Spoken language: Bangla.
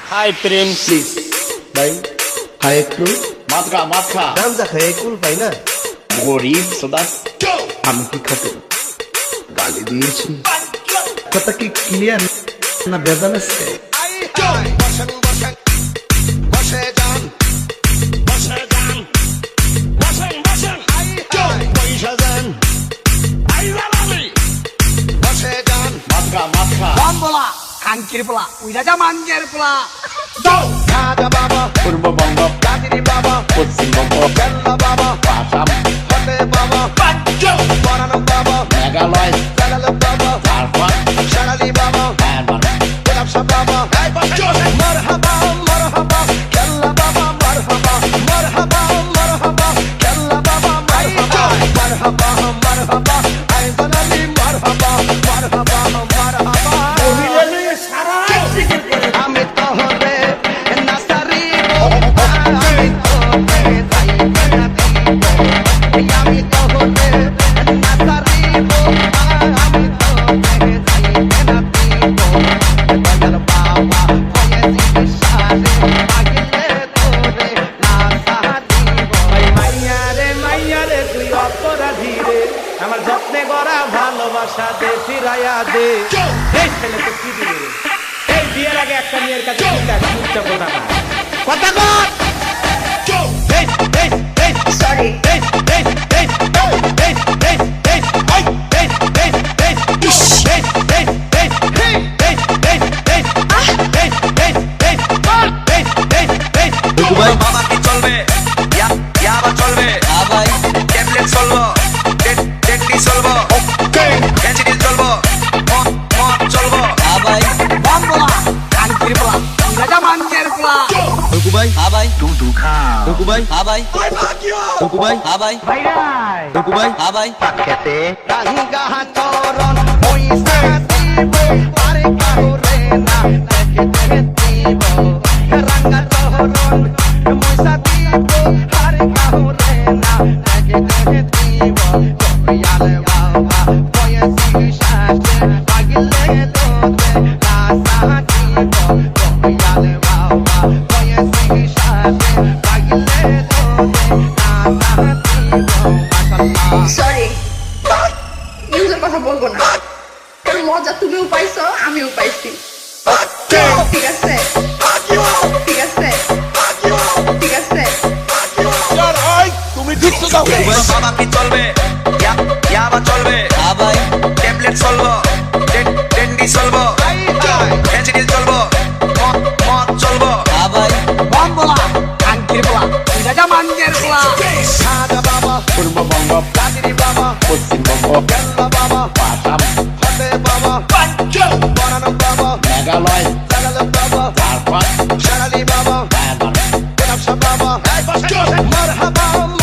হাই প্রেম প্লিজ ভাই খাই একটু মাত খা গাঞ্জা খাই কুল পাই না গরিব সদা আমি কি খাতে গালি দিয়েছি কথা কি ক্লিয়ার না বেজাল আছে মাত খা বলা কাঙ্কির পোলা ওই রাজা মাঞ্জের পোলা পূর্ববঙ্গ পশ্চিমবঙ্গ আসাম মেঘালয় ঝাড়খণ্ড আমার যত্নে গড়া ভালোবাসা দে ফিরাইয়া দে এই ছেলে তো কি দিবে এই বিয়ের আগে একটা মেয়ের কাছে কথা কর সরি বাবা কি চলবে ইয়াবা চলবে ট্যাবলেট চলবো টেকনি চলবো ক্যান্সিডিল চলবো মদ চলবো বলা কাঙ্কির পোলা ওই রাজা মাঞ্জের পোলা টুকু ভাই হ্যাঁ ভাই টুকু ভাই হ্যাঁ ভাই টুকু ভাই হ্যাঁ ভাই টুকু ভাই হ্যাঁ ভাই রাঙ্গা চরণ ওই সাথীব আরে কাহুরে না দেখতে দিব রাঙ্গা চরণ ওই সাথীব আরে কাহুরে না দেখতে দিব কইয়ালে বাবা বয়সী শাসে পাগলে তোতে না সাথীব কইয়ালে বাবা বয়সী শাসে পাগলে তোতে না সাথীব মাশাআল্লাহ সরি ইউজের কথা বলবো না কারণ মজা তুমিও পাইছো আমিও পাইছি ঠিক আছে ঠিক আছে ঠিক আছে বাবা কি চলবে ইয়াবা চলবে হ্যাঁ ভাই ট্যাবলেট চলবো টেকনি চলবো ক্যান্সিডিল চলবো মদ চলবো হ্যাঁ ভাই বলা কাঙ্কির পোলা ওই রাজা মাঞ্জের পোলা পূর্ববঙ্গ পশ্চিমবঙ্গ আসাম মেঘালয় ঝাড়খণ্ড